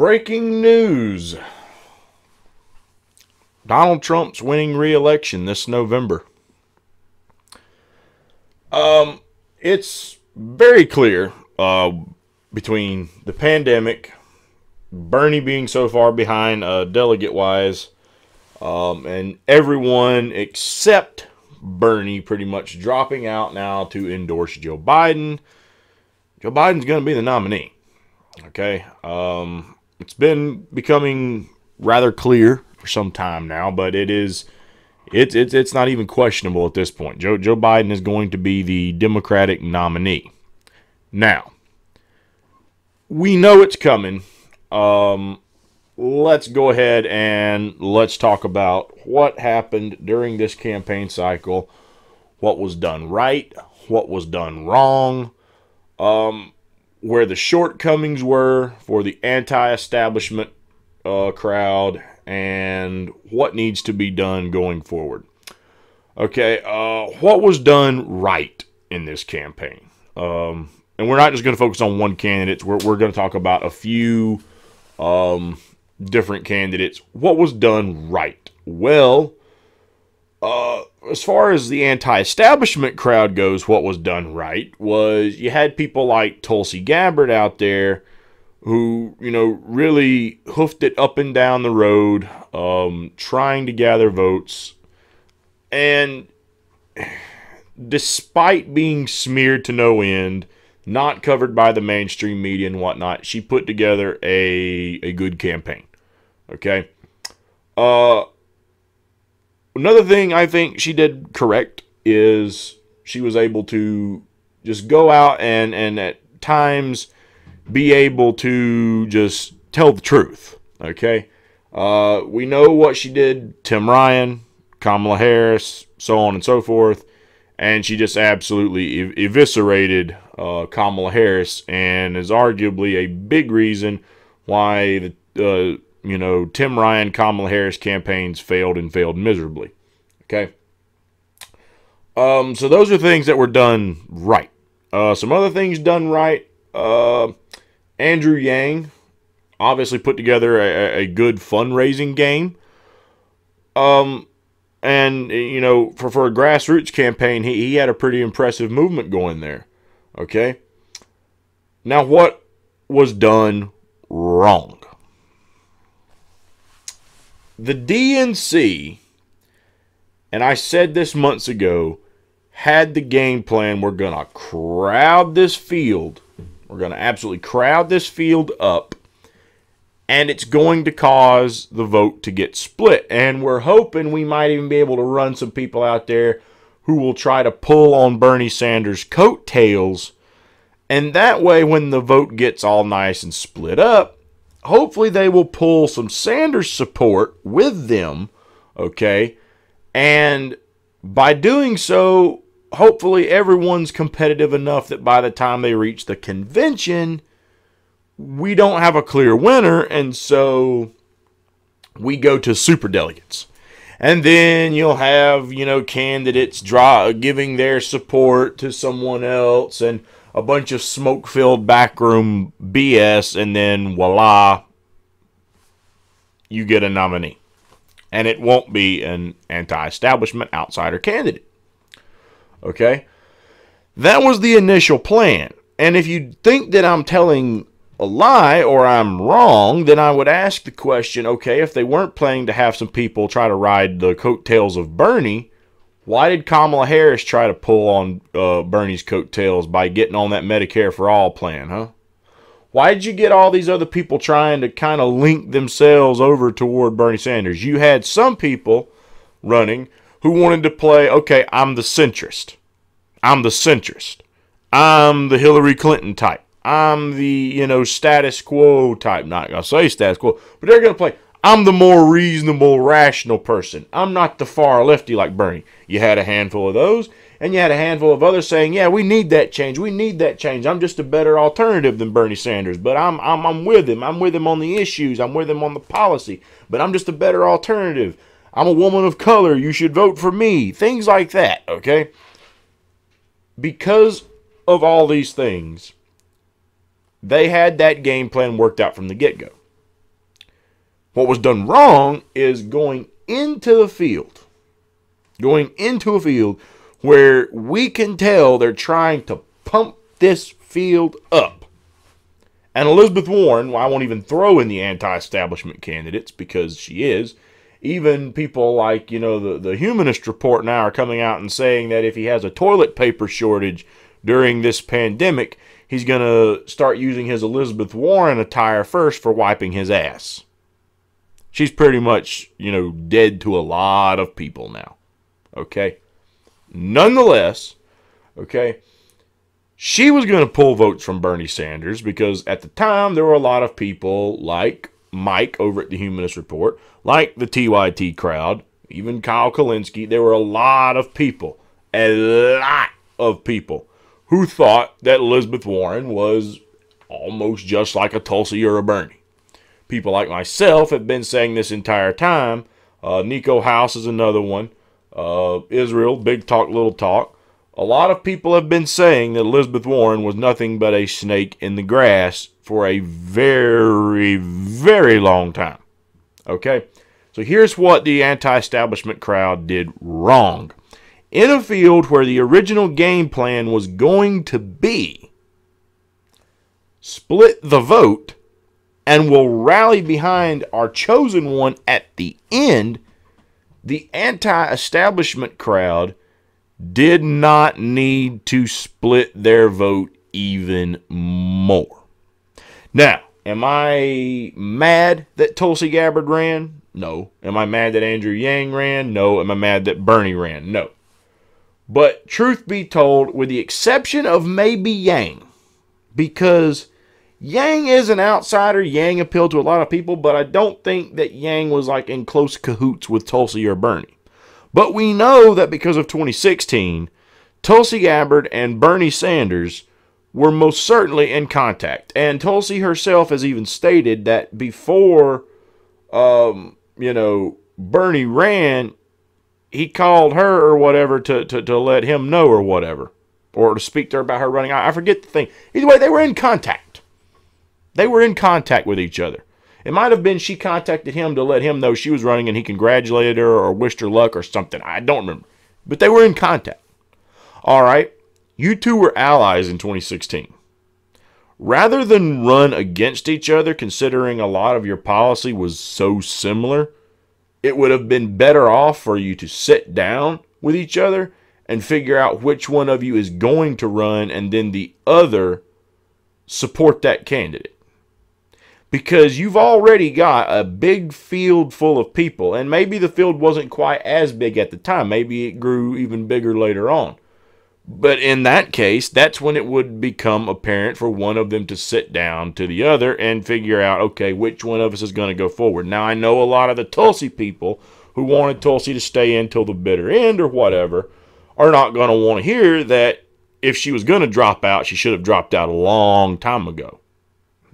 Breaking news. Donald Trump's winning re-election this November. It's very clear between the pandemic, Bernie being so far behind delegate-wise, and everyone except Bernie pretty much dropping out now to endorse Joe Biden. Joe Biden's going to be the nominee. Okay. It's been becoming rather clear for some time now, but it's not even questionable at this point. Joe Biden is going to be the Democratic nominee. Now, we know it's coming. Let's go ahead and let's talk about what happened during this campaign cycle, what was done right, what was done wrong, where the shortcomings were for the anti-establishment crowd, and what needs to be done going forward. Okay, what was done right in this campaign? And we're not just going to focus on one candidate. We're going to talk about a few different candidates. What was done right? Well, as far as the anti-establishment crowd goes, what was done right was you had people like Tulsi Gabbard out there who, really hoofed it up and down the road, trying to gather votes. And despite being smeared to no end, not covered by the mainstream media and whatnot, she put together a good campaign. Okay? Another thing I think she did correct is she was able to just go out and at times be able to just tell the truth. Okay? We know what she did. Tim Ryan, Kamala Harris, so on and so forth. And she just absolutely eviscerated Kamala Harris, and is arguably a big reason why the Tim Ryan, Kamala Harris campaigns failed and failed miserably. Okay. So those are things that were done right. Some other things done right. Andrew Yang obviously put together a good fundraising game. And, for a grassroots campaign, he had a pretty impressive movement going there. Okay? Now, what was done wrong? The DNC, and I said this months ago, had the game plan. We're going to crowd this field. We're going to absolutely crowd this field up. And it's going to cause the vote to get split. And we're hoping we might even be able to run some people out there who will try to pull on Bernie Sanders' coattails. And that way, when the vote gets all nice and split up, hopefully they will pull some Sanders support with them. Okay? And by doing so, hopefully everyone's competitive enough that by the time they reach the convention, we don't have a clear winner, and so we go to superdelegates. And then you'll have, candidates giving their support to someone else, and a bunch of smoke-filled backroom BS, and then voila, you get a nominee. And it won't be an anti-establishment outsider candidate. Okay? That was the initial plan. And if you think that I'm telling a lie or I'm wrong, then I would ask the question, okay, if they weren't planning to have some people try to ride the coattails of Bernie, why did Kamala Harris try to pull on Bernie's coattails by getting on that Medicare for All plan, huh? Why did you get all these other people trying to kind of link themselves over toward Bernie Sanders? You had some people running who wanted to play, okay, I'm the centrist. I'm the centrist. I'm the Hillary Clinton type. I'm the, status quo type. Not going to say status quo, but they're going to play, I'm the more reasonable, rational person. I'm not the far lefty like Bernie. You had a handful of those, and you had a handful of others saying, yeah, we need that change. We need that change. I'm just a better alternative than Bernie Sanders, but I'm with him. I'm with him on the issues. I'm with him on the policy, but I'm just a better alternative. I'm a woman of color. You should vote for me. Things like that, okay? Because of all these things, they had that game plan worked out from the get-go. What was done wrong is going into a field where we can tell they're trying to pump this field up. And Elizabeth Warren, well, I won't even throw in the anti-establishment candidates because she is. Even people like, the Humanist Report now are coming out and saying that if he has a toilet paper shortage during this pandemic, he's going to start using his Elizabeth Warren attire first for wiping his ass. She's pretty much, dead to a lot of people now. Okay? Nonetheless, okay, she was going to pull votes from Bernie Sanders because at the time there were a lot of people like Mike over at the Humanist Report, like the TYT crowd, even Kyle Kulinski. There were a lot of people who thought that Elizabeth Warren was almost just like a Tulsi or a Bernie. People like myself have been saying this entire time. Nico House is another one. Israel, Big Talk, Little Talk. A lot of people have been saying that Elizabeth Warren was nothing but a snake in the grass for a very, very long time. Okay? So here's what the anti-establishment crowd did wrong. In a field where the original game plan was going to be split the vote and will rally behind our chosen one at the end, the anti-establishment crowd did not need to split their vote even more. Now, am I mad that Tulsi Gabbard ran? No. Am I mad that Andrew Yang ran? No. Am I mad that Bernie ran? No. But truth be told, with the exception of maybe Yang, because Yang is an outsider, Yang appealed to a lot of people, but I don't think that Yang was like in close cahoots with Tulsi or Bernie. But we know that because of 2016, Tulsi Gabbard and Bernie Sanders were most certainly in contact. And Tulsi herself has even stated that before, Bernie ran, he called her or whatever to let him know or whatever. Or to speak to her about her running. I forget the thing. Either way, they were in contact. They were in contact with each other. It might have been she contacted him to let him know she was running and he congratulated her or wished her luck or something. I don't remember. But they were in contact. All right. You two were allies in 2016. Rather than run against each other, considering a lot of your policy was so similar, it would have been better off for you to sit down with each other and figure out which one of you is going to run and then the other support that candidate. Because you've already got a big field full of people, and maybe the field wasn't quite as big at the time. Maybe it grew even bigger later on. But in that case, that's when it would become apparent for one of them to sit down to the other and figure out, okay, which one of us is going to go forward. Now, I know a lot of the Tulsi people who wanted Tulsi to stay in till the bitter end or whatever are not going to want to hear that if she was going to drop out, she should have dropped out a long time ago.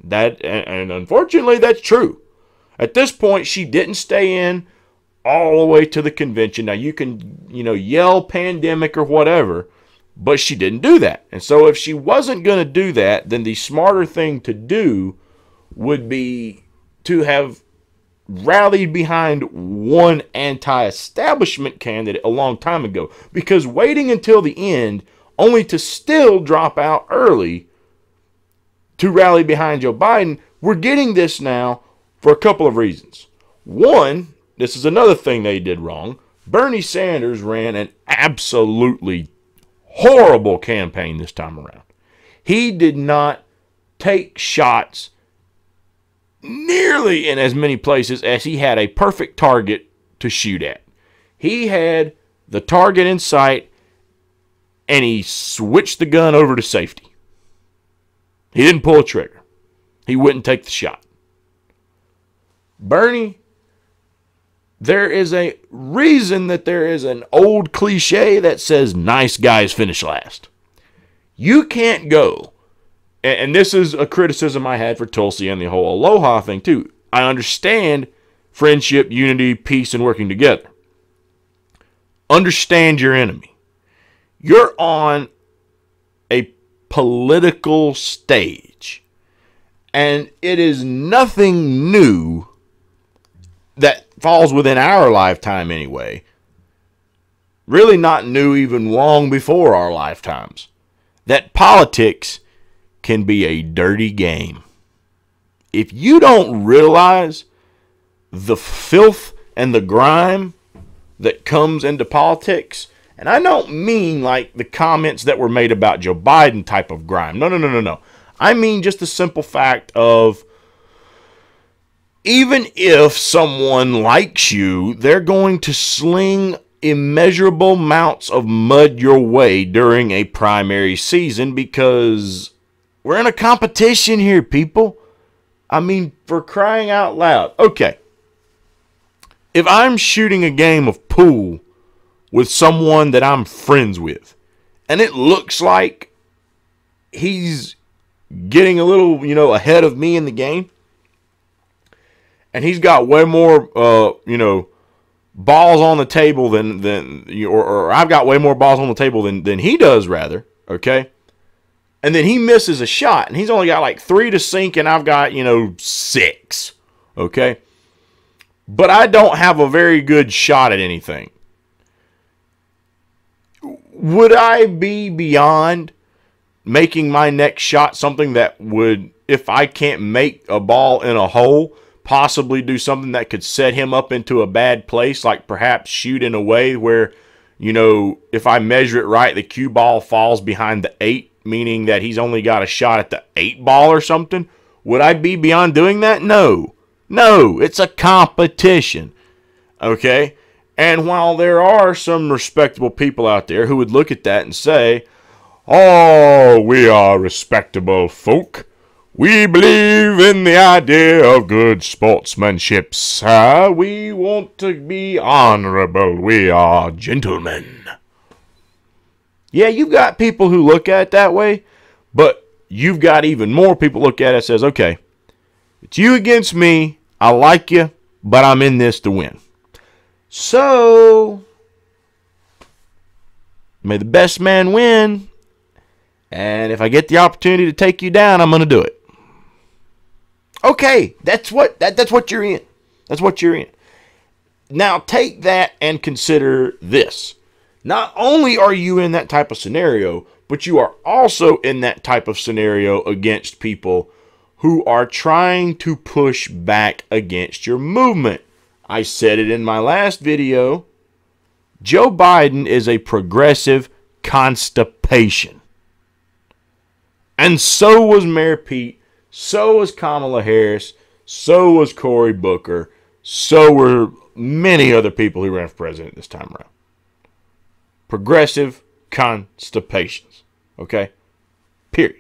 And unfortunately, that's true. At this point, she didn't stay in all the way to the convention. Now, you can, yell pandemic or whatever, but she didn't do that. And so if she wasn't going to do that, then the smarter thing to do would be to have rallied behind one anti-establishment candidate a long time ago. Because waiting until the end, only to still drop out early to rally behind Joe Biden, we're getting this now for a couple of reasons. One, this is another thing they did wrong. Bernie Sanders ran an absolutely horrible campaign this time around. He did not take shots nearly in as many places as he had a perfect target to shoot at. He had the target in sight, and he switched the gun over to safety. He didn't pull a trigger. He wouldn't take the shot. Bernie, there is a reason that there is an old cliche that says nice guys finish last. You can't go, and this is a criticism I had for Tulsi and the whole Aloha thing too. I understand friendship, unity, peace, and working together. Understand your enemy. You're on a political stage, and it is nothing new that falls within our lifetime anyway, really not new even long before our lifetimes, that politics can be a dirty game. If you don't realize the filth and the grime that comes into politics, and I don't mean like the comments that were made about Joe Biden type of grime. No. I mean just the simple fact of, even if someone likes you, they're going to sling immeasurable amounts of mud your way during a primary season, because we're in a competition here, people. I mean, for crying out loud. Okay. If I'm shooting a game of pool with someone that I'm friends with, and it looks like he's getting a little, ahead of me in the game, and he's got way more, balls on the table or I've got way more balls on the table than he does, rather, okay? And then he misses a shot, and he's only got like 3 to sink, and I've got, 6, okay? But I don't have a very good shot at anything. Would I be beyond making my next shot something that would, if I can't make a ball in a hole, possibly do something that could set him up into a bad place, like perhaps shoot in a way where, if I measure it right, the cue ball falls behind the 8, meaning that he's only got a shot at the 8 ball or something? Would I be beyond doing that? No, it's a competition, okay? And while there are some respectable people out there who would look at that and say, oh, we are respectable folk, we believe in the idea of good sportsmanship, sir. We want to be honorable. We are gentlemen. Yeah, you've got people who look at it that way, but you've got even more people look at it and says, okay, it's you against me. I like you, but I'm in this to win. So, may the best man win. And if I get the opportunity to take you down, I'm going to do it. Okay, that's what you're in. That's what you're in. Now take that and consider this. Not only are you in that type of scenario, but you are also in that type of scenario against people who are trying to push back against your movement. I said it in my last video. Joe Biden is a progressive constipation. And so was Mayor Pete. So was Kamala Harris. So was Cory Booker. So were many other people who ran for president this time around. Progressive constipations. Okay? Period.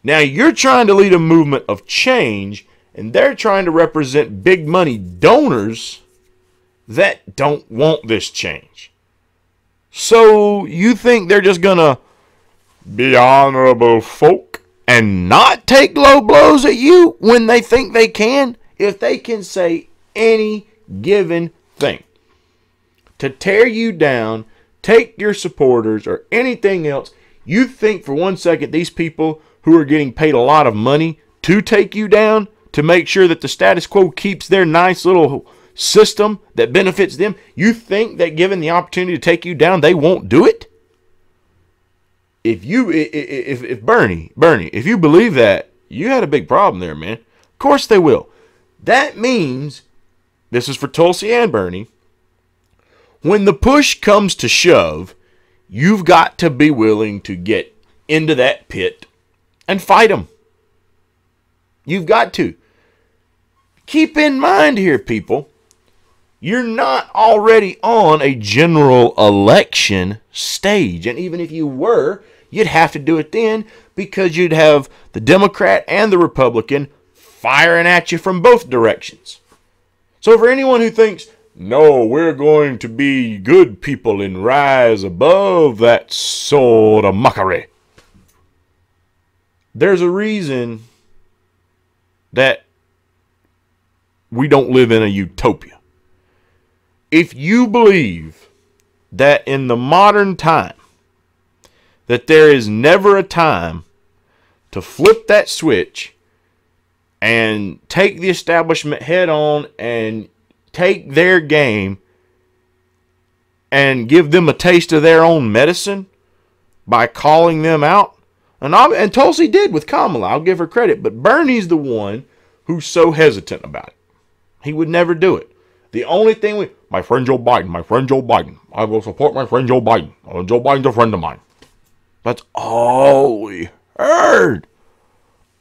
Now you're trying to lead a movement of change, and they're trying to represent big money donors that don't want this change. So you think they're just going to be honorable folk and not take low blows at you when they think they can? If they can say any given thing to tear you down, take your supporters, or anything else, you think for 1 second these people who are getting paid a lot of money to take you down, to make sure that the status quo keeps their nice little system that benefits them, you think that given the opportunity to take you down, they won't do it? If Bernie, if you believe that, you had a big problem there, man. Of course they will. That means, this is for Tulsi and Bernie, when the push comes to shove, you've got to be willing to get into that pit and fight them. You've got to. Keep in mind here, people, you're not already on a general election stage. And even if you were, you'd have to do it then, because you'd have the Democrat and the Republican firing at you from both directions. So for anyone who thinks, no, we're going to be good people and rise above that sort of mockery, there's a reason that we don't live in a utopia. If you believe that in the modern time that there is never a time to flip that switch and take the establishment head on and take their game and give them a taste of their own medicine by calling them out. And Tulsi did with Kamala. I'll give her credit. But Bernie's the one who's so hesitant about it. He would never do it. The only thing my friend Joe Biden. I will support my friend Joe Biden. Joe Biden's a friend of mine. That's all we heard.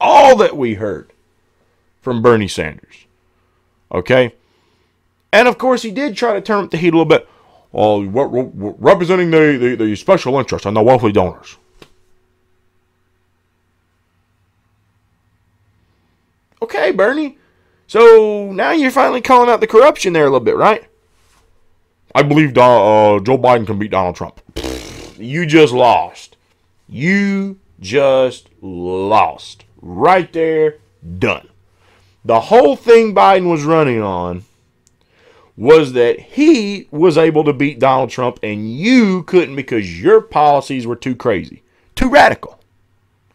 All that we heard from Bernie Sanders. Okay? And of course, he did try to turn up the heat a little bit. Representing the special interest and the wealthy donors. Okay, Bernie. So now you're finally calling out the corruption there a little bit, right? I believe Joe Biden can beat Donald Trump. You just lost. You just lost. Right there, done. The whole thing Biden was running on was that he was able to beat Donald Trump and you couldn't because your policies were too crazy, too radical.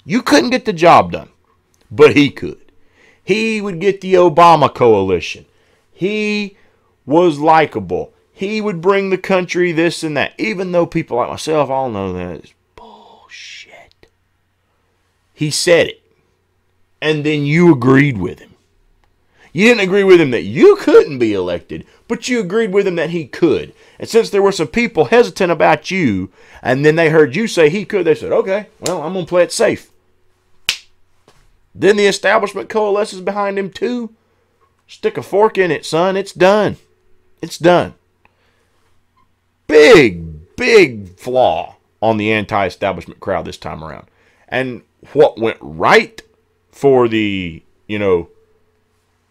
You couldn't get the job done, but he could. He would get the Obama coalition. He was likable. He would bring the country this and that, even though people like myself all know that it's bullshit. He said it, and then you agreed with him. You didn't agree with him that you couldn't be elected, but you agreed with him that he could. And since there were some people hesitant about you, and then they heard you say he could, they said, okay, well, I'm going to play it safe. Then the establishment coalesces behind him too. Stick a fork in it, son. It's done. It's done. Big flaw on the anti-establishment crowd this time around. And what went right for the,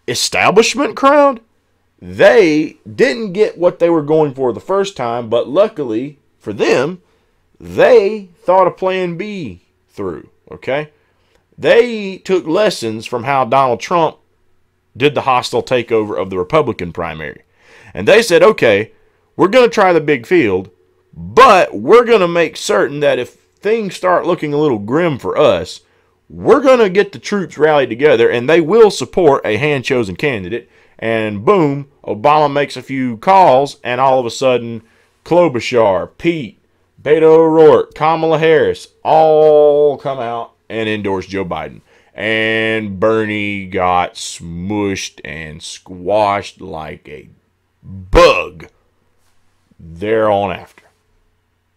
establishment crowd, they didn't get what they were going for the first time, but luckily for them, they thought a plan B through, okay? They took lessons from how Donald Trump did the hostile takeover of the Republican primary. And they said, okay, we're going to try the big field, but we're going to make certain that if things start looking a little grim for us, we're going to get the troops rallied together and they will support a hand-chosen candidate. And boom, Obama makes a few calls and all of a sudden Klobuchar, Pete, Beto O'Rourke, Kamala Harris all come out and endorse Joe Biden. And Bernie got smushed and squashed like a bug thereon after.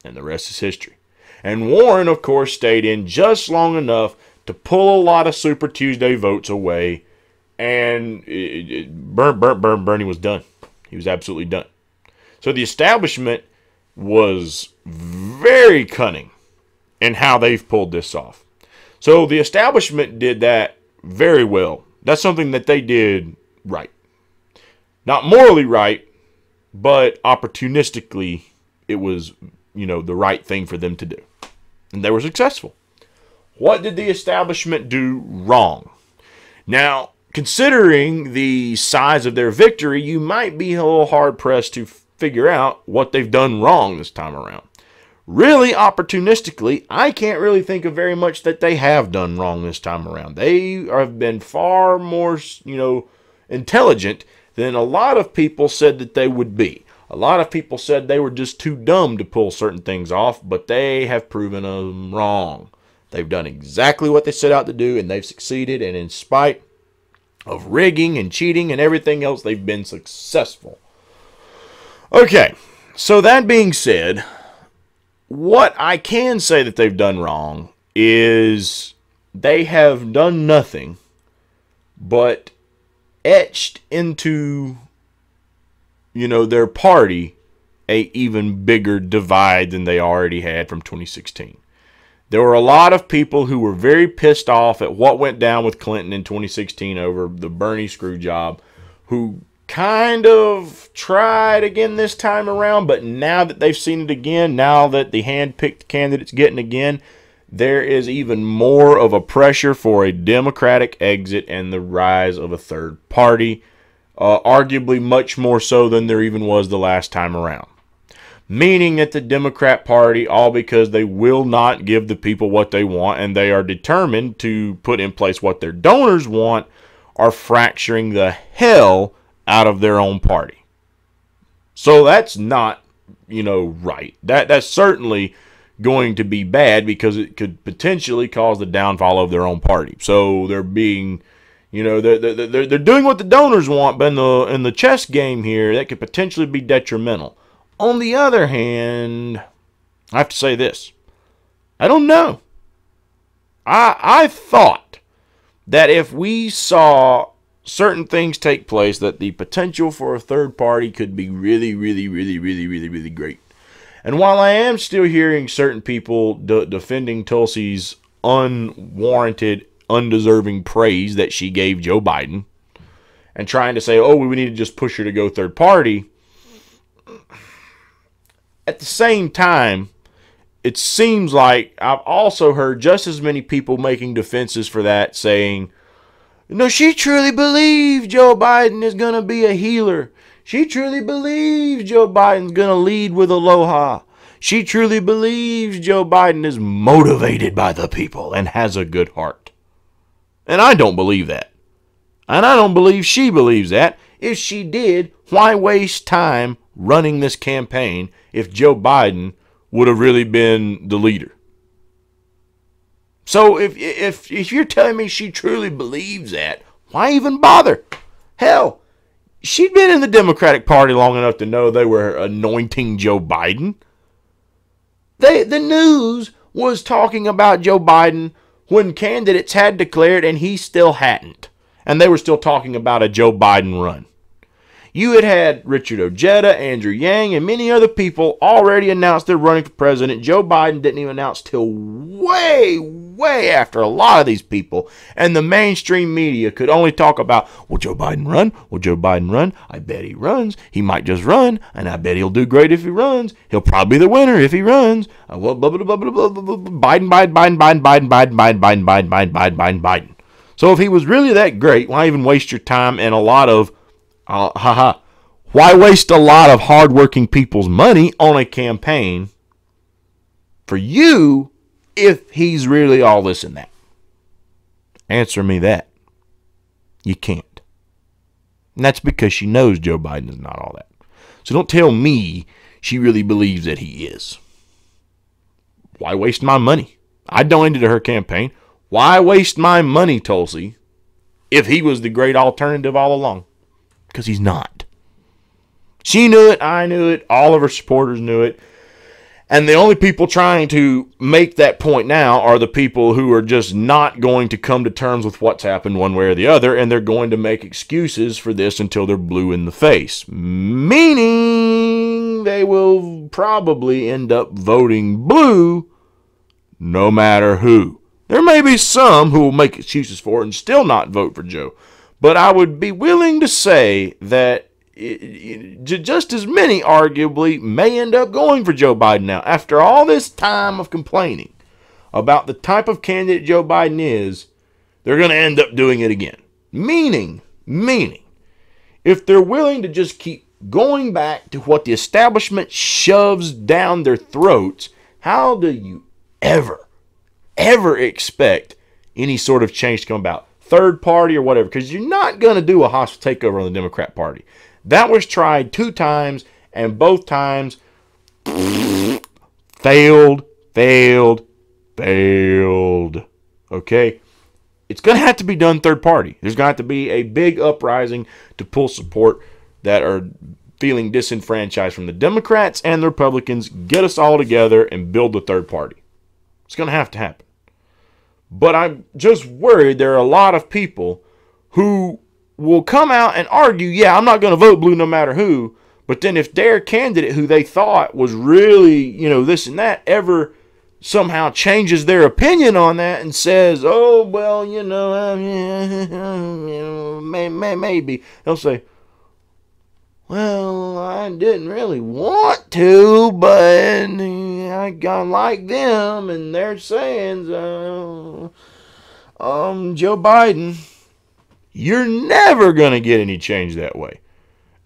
And the rest is history. And Warren, of course, stayed in just long enough to pull a lot of Super Tuesday votes away. And Bernie was done. He was absolutely done. So the establishment was very cunning in how they've pulled this off. So the establishment did that very well. That's something that they did right. Not morally right, but opportunistically, it was, the right thing for them to do. And they were successful. What did the establishment do wrong? Now, considering the size of their victory, you might be a little hard-pressed to figure out what they've done wrong this time around. Really, opportunistically, I can't really think of very much that they have done wrong this time around. They have been far more, intelligent than a lot of people said that they would be. A lot of people said they were just too dumb to pull certain things off, but they have proven them wrong. They've done exactly what they set out to do, and they've succeeded, and in spite of rigging and cheating and everything else, they've been successful. Okay, so that being said, what I can say that they've done wrong is they have done nothing but etched into, their party a even bigger divide than they already had from 2016. There were a lot of people who were very pissed off at what went down with Clinton in 2016 over the Bernie screw job, who kind of tried again this time around, but now that they've seen it again, now that the hand-picked candidate's getting again, there is even more of a pressure for a Democratic exit and the rise of a third party, arguably much more so than there even was the last time around. Meaning that the Democrat Party, all because they will not give the people what they want and they are determined to put in place what their donors want, are fracturing the hell out of their own party. So that's not, right. That's certainly going to be bad because it could potentially cause the downfall of their own party. So they're being, they're doing what the donors want, but in the chess game here, that could potentially be detrimental. On the other hand, I have to say this. I don't know. I thought that if we saw certain things take place, that the potential for a third party could be really, really, really, really, really, really great. And while I am still hearing certain people defending Tulsi's unwarranted, undeserving praise that she gave Joe Biden and trying to say, oh, we need to just push her to go third party, at the same time, it seems like I've also heard just as many people making defenses for that, saying, no, she truly believes Joe Biden is going to be a healer. She truly believes Joe Biden's going to lead with aloha. She truly believes Joe Biden is motivated by the people and has a good heart. And I don't believe that. And I don't believe she believes that. If she did, why waste time running this campaign if Joe Biden would have really been the leader? So if you're telling me she truly believes that, why even bother? Hell, she'd been in the Democratic Party long enough to know they were anointing Joe Biden. The news was talking about Joe Biden when candidates had declared and he still hadn't. And they were still talking about a Joe Biden run. You had Richard Ojeda, Andrew Yang, and many other people already announced they're running for president. Joe Biden didn't even announce till way after a lot of these people. And the mainstream media could only talk about, will Joe Biden run? Will Joe Biden run? I bet he runs. He might just run, and I bet he'll do great if he runs. He'll probably be the winner if he runs. Biden. So if he was really that great, why even waste your time and a lot of why waste a lot of hardworking people's money on a campaign for you if he's really all this and that? Answer me that. You can't. And that's because she knows Joe Biden is not all that. So don't tell me she really believes that he is. Why waste my money? I donated to her campaign. Why waste my money, Tulsi, if he was the great alternative all along? Because he's not. She knew it, I knew it, all of her supporters knew it. And the only people trying to make that point now are the people who are just not going to come to terms with what's happened one way or the other, and they're going to make excuses for this until they're blue in the face. Meaning they will probably end up voting blue no matter who. There may be some who will make excuses for it and still not vote for Joe. But I would be willing to say that just as many, arguably, may end up going for Joe Biden now. After all this time of complaining about the type of candidate Joe Biden is, they're going to end up doing it again. Meaning, if they're willing to just keep going back to what the establishment shoves down their throats, how do you ever expect any sort of change to come about? Third party or whatever, because you're not going to do a hostile takeover on the Democrat Party. That was tried 2 times, and both times failed. Okay? It's going to have to be done third party. There's going to have to be a big uprising to pull support that are feeling disenfranchised from the Democrats and the Republicans, get us all together and build the third party. It's going to have to happen. But I'm just worried there are a lot of people who will come out and argue, yeah, I'm not going to vote blue no matter who. But then if their candidate who they thought was really, this and that, ever somehow changes their opinion on that and says, oh, well, maybe. They'll say, well, I didn't really want to, but I like them, and they're saying, Joe Biden, you're never going to get any change that way.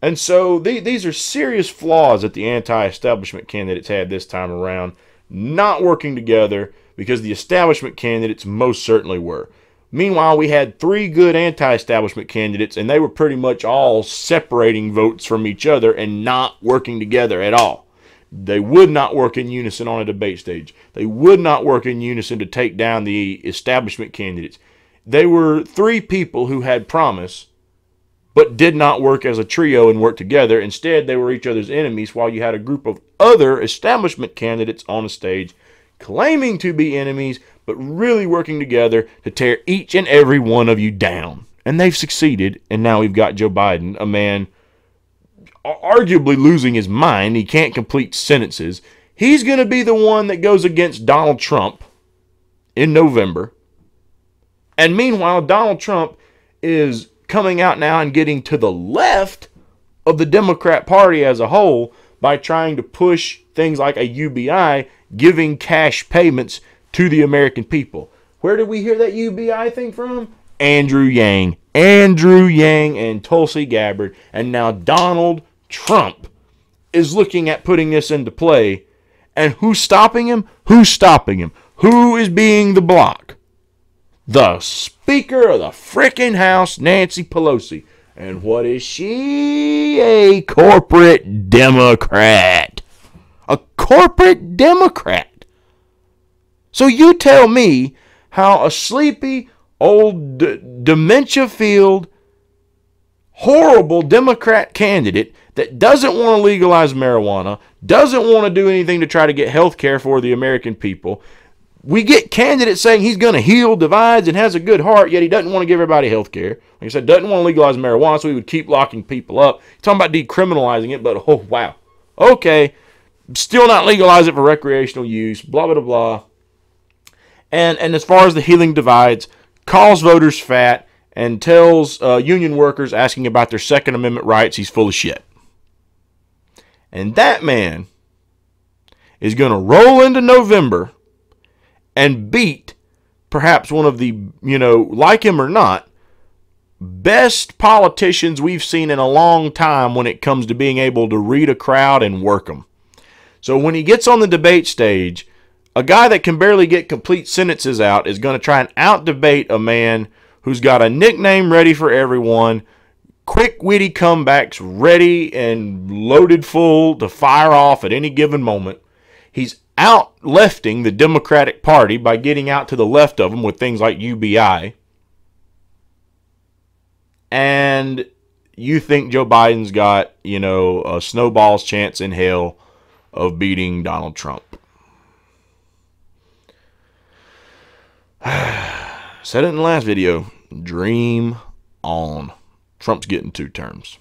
And so these are serious flaws that the anti-establishment candidates had this time around, not working together, because the establishment candidates most certainly were. Meanwhile, we had 3 good anti-establishment candidates, and they were pretty much all separating votes from each other and not working together at all. They would not work in unison on a debate stage. They would not work in unison to take down the establishment candidates. They were 3 people who had promise, but did not work as a trio and work together. Instead, they were each other's enemies, while you had a group of other establishment candidates on a stage claiming to be enemies, but really working together to tear each and every one of you down. And they've succeeded, and now we've got Joe Biden, a man arguably losing his mind. He can't complete sentences. He's going to be the one that goes against Donald Trump in November. And meanwhile, Donald Trump is coming out now and getting to the left of the Democrat Party as a whole by trying to push things like a UBI, giving cash payments to the American people. Where did we hear that UBI thing from? Andrew Yang. Andrew Yang and Tulsi Gabbard. And now Donald Trump is looking at putting this into play. And who's stopping him? Who's stopping him? Who is being the block? The Speaker of the frickin' House, Nancy Pelosi. And what is she? A corporate Democrat. A corporate Democrat. So you tell me how a sleepy, old, dementia-filled, horrible Democrat candidate that doesn't want to legalize marijuana, doesn't want to do anything to try to get health care for the American people. We get candidates saying he's going to heal divides and has a good heart, yet he doesn't want to give everybody health care. Like I said, doesn't want to legalize marijuana, so he would keep locking people up. He's talking about decriminalizing it, but oh, wow. Okay, still not legalize it for recreational use, blah, blah, blah. And as far as the healing divides, calls voters fat and tells union workers asking about their Second Amendment rights he's full of shit. And that man is going to roll into November and beat perhaps one of the, like him or not, best politicians we've seen in a long time when it comes to being able to read a crowd and work them. So when he gets on the debate stage, a guy that can barely get complete sentences out is going to try and out-debate a man who's got a nickname ready for everyone, quick, witty comebacks ready and loaded full to fire off at any given moment. He's out-lefting the Democratic Party by getting out to the left of them with things like UBI. And you think Joe Biden's got, a snowball's chance in hell of beating Donald Trump. Said it in the last video. Dream on. Trump's getting 2 terms.